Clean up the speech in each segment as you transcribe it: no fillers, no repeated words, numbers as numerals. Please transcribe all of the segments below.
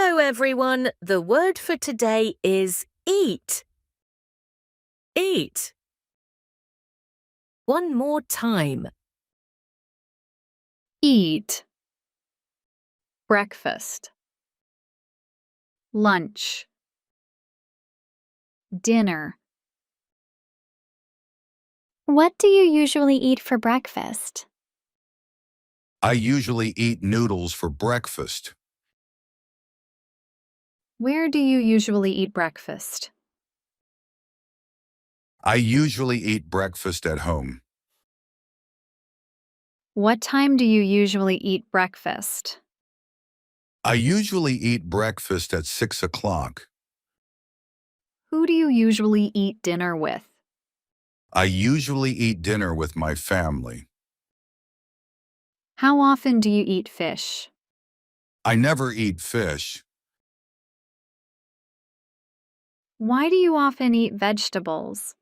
Hello, everyone. The word for today is eat. Eat. One more time. Eat. Breakfast. Lunch. Dinner. What do you usually eat for breakfast? I usually eat noodles for breakfast. Where do you usually eat breakfast? I usually eat breakfast at home. What time do you usually eat breakfast? I usually eat breakfast at 6 o'clock. Who do you usually eat dinner with? I usually eat dinner with my family. How often do you eat fish? I never eat fish. Why do you often eat vegetables?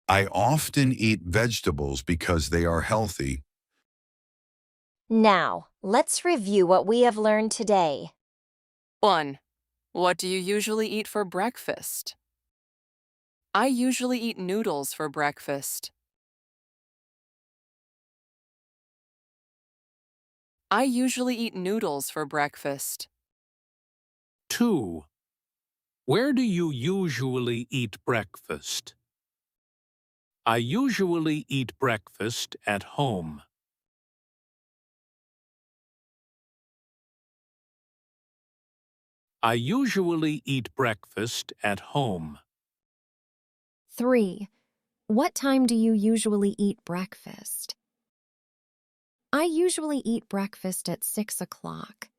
I often eat vegetables because they are healthy. Now, let's review what we have learned today. 1. What do you usually eat for breakfast? I usually eat noodles for breakfast. I usually eat noodles for breakfast. 2. Where do you usually eat breakfast? I usually eat breakfast at home. I usually eat breakfast at home. 3. What time do you usually eat breakfast? I usually eat breakfast at 6 o'clock.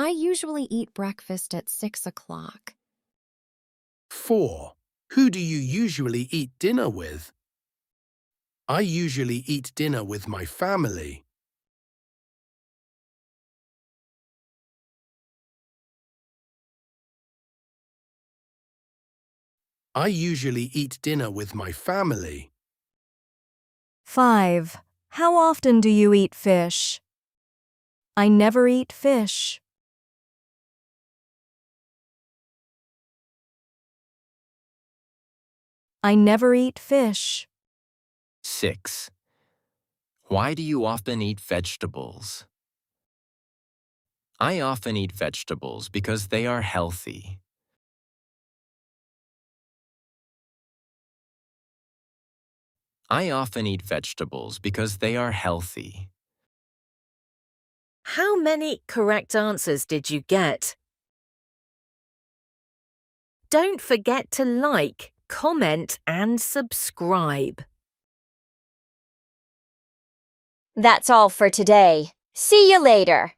I usually eat breakfast at 6 o'clock. 4. Who do you usually eat dinner with? I usually eat dinner with my family. I usually eat dinner with my family. 5. How often do you eat fish? I never eat fish. I never eat fish. 6. Why do you often eat vegetables? I often eat vegetables because they are healthy. I often eat vegetables because they are healthy. How many correct answers did you get? Don't forget to like, comment, and subscribe. That's all for today. See you later.